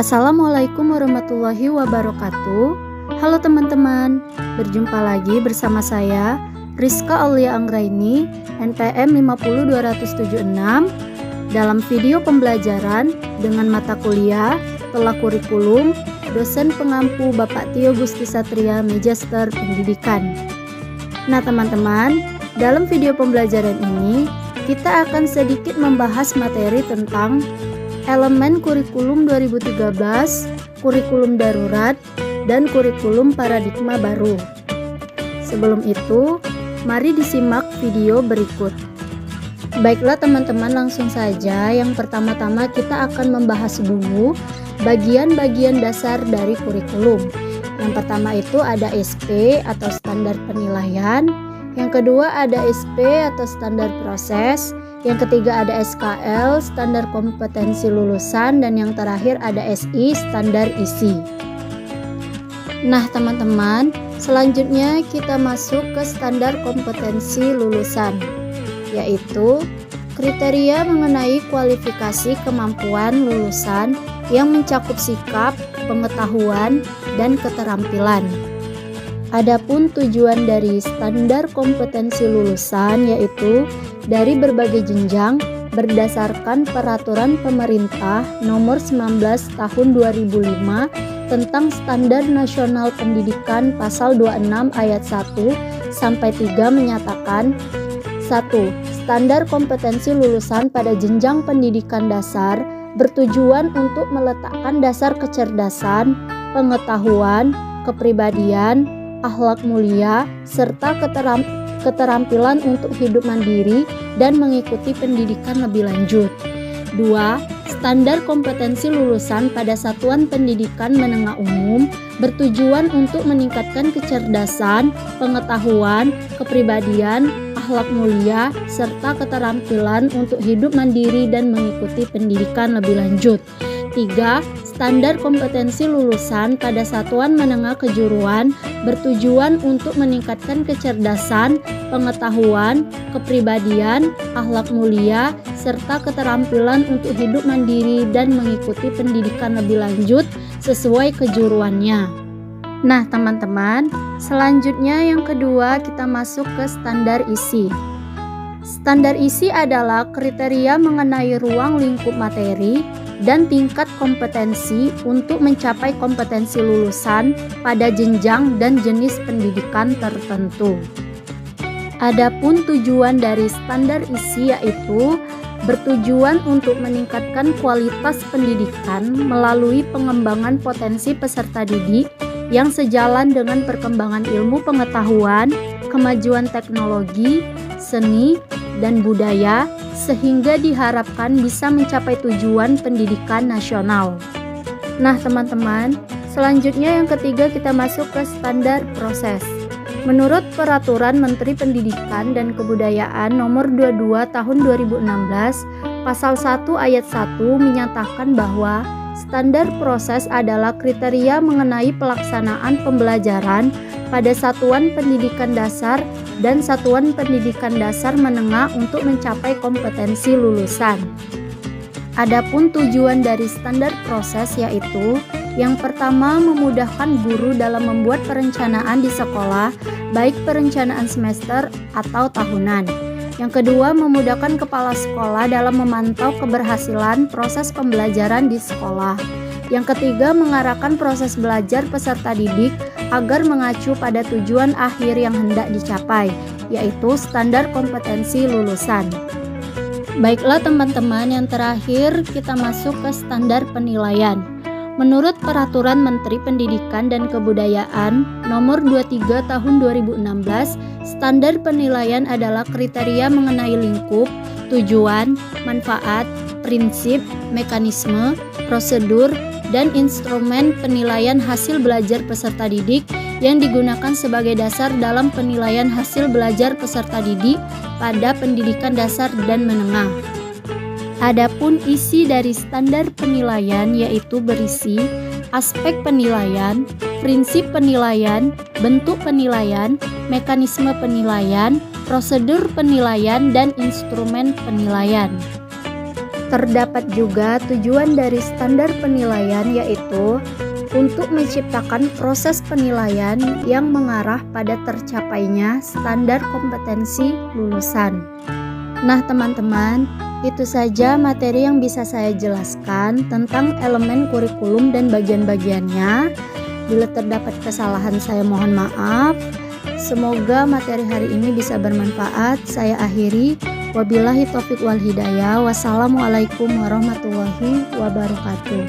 Assalamualaikum warahmatullahi wabarakatuh. Halo teman-teman, berjumpa lagi bersama saya Rizka Aulia Anggraini, NPM 50276 dalam video pembelajaran dengan mata kuliah telah kurikulum dosen pengampu Bapak Tio Gusti Satria, Magister Pendidikan. Nah teman-teman, dalam video pembelajaran ini kita akan sedikit membahas materi tentang elemen kurikulum 2013, kurikulum darurat, dan kurikulum paradigma baru. Sebelum itu, mari disimak video berikut. Baiklah teman-teman, langsung saja. Yang pertama-tama kita akan membahas dulu bagian-bagian dasar dari kurikulum. Yang pertama itu ada SP atau standar penilaian, yang kedua ada SP atau standar proses, yang ketiga ada SKL, standar kompetensi lulusan, dan yang terakhir ada SI, standar isi. Nah teman-teman, selanjutnya kita masuk ke standar kompetensi lulusan, yaitu kriteria mengenai kualifikasi kemampuan lulusan yang mencakup sikap, pengetahuan, dan keterampilan. Adapun tujuan dari standar kompetensi lulusan yaitu dari berbagai jenjang berdasarkan peraturan pemerintah nomor 19 tahun 2005 tentang Standar Nasional Pendidikan pasal 26 ayat 1 sampai 3 menyatakan 1. Standar kompetensi lulusan pada jenjang pendidikan dasar bertujuan untuk meletakkan dasar kecerdasan, pengetahuan, kepribadian, akhlak mulia, serta keterampilan untuk hidup mandiri dan mengikuti pendidikan lebih lanjut. 2. Standar kompetensi lulusan pada satuan pendidikan menengah umum bertujuan untuk meningkatkan kecerdasan, pengetahuan, kepribadian, akhlak mulia, serta keterampilan untuk hidup mandiri dan mengikuti pendidikan lebih lanjut. 3. Standar kompetensi lulusan pada satuan menengah kejuruan bertujuan untuk meningkatkan kecerdasan, pengetahuan, kepribadian, akhlak mulia, serta keterampilan untuk hidup mandiri dan mengikuti pendidikan lebih lanjut sesuai kejuruannya. Nah teman-teman, selanjutnya yang kedua kita masuk ke standar isi. Standar isi adalah kriteria mengenai ruang lingkup materi dan tingkat kompetensi untuk mencapai kompetensi lulusan pada jenjang dan jenis pendidikan tertentu. Adapun tujuan dari standar isi yaitu bertujuan untuk meningkatkan kualitas pendidikan melalui pengembangan potensi peserta didik yang sejalan dengan perkembangan ilmu pengetahuan, kemajuan teknologi, seni, dan budaya, sehingga diharapkan bisa mencapai tujuan pendidikan nasional. Nah teman-teman, selanjutnya yang ketiga kita masuk ke standar proses. Menurut Peraturan Menteri Pendidikan dan Kebudayaan Nomor 22 Tahun 2016, Pasal 1 Ayat 1 menyatakan bahwa standar proses adalah kriteria mengenai pelaksanaan pembelajaran pada satuan pendidikan dasar dan satuan pendidikan dasar menengah untuk mencapai kompetensi lulusan. Adapun tujuan dari standar proses yaitu yang pertama memudahkan guru dalam membuat perencanaan di sekolah, baik perencanaan semester atau tahunan. Yang kedua, memudahkan kepala sekolah dalam memantau keberhasilan proses pembelajaran di sekolah. Yang ketiga, mengarahkan proses belajar peserta didik agar mengacu pada tujuan akhir yang hendak dicapai, yaitu standar kompetensi lulusan. Baiklah teman-teman, yang terakhir kita masuk ke standar penilaian. Menurut Peraturan Menteri Pendidikan dan Kebudayaan Nomor 23 Tahun 2016, standar penilaian adalah kriteria mengenai lingkup, tujuan, manfaat, prinsip, mekanisme, prosedur, dan instrumen penilaian hasil belajar peserta didik yang digunakan sebagai dasar dalam penilaian hasil belajar peserta didik pada pendidikan dasar dan menengah. Adapun isi dari standar penilaian yaitu berisi aspek penilaian, prinsip penilaian, bentuk penilaian, mekanisme penilaian, prosedur penilaian, dan instrumen penilaian. Terdapat juga tujuan dari standar penilaian, yaitu untuk menciptakan proses penilaian yang mengarah pada tercapainya standar kompetensi lulusan. Nah teman-teman, itu saja materi yang bisa saya jelaskan tentang elemen kurikulum dan bagian-bagiannya. Bila terdapat kesalahan saya mohon maaf. Semoga materi hari ini bisa bermanfaat. Saya akhiri. Wabillahi taufiq wal hidayah. Wassalamualaikum warahmatullahi wabarakatuh.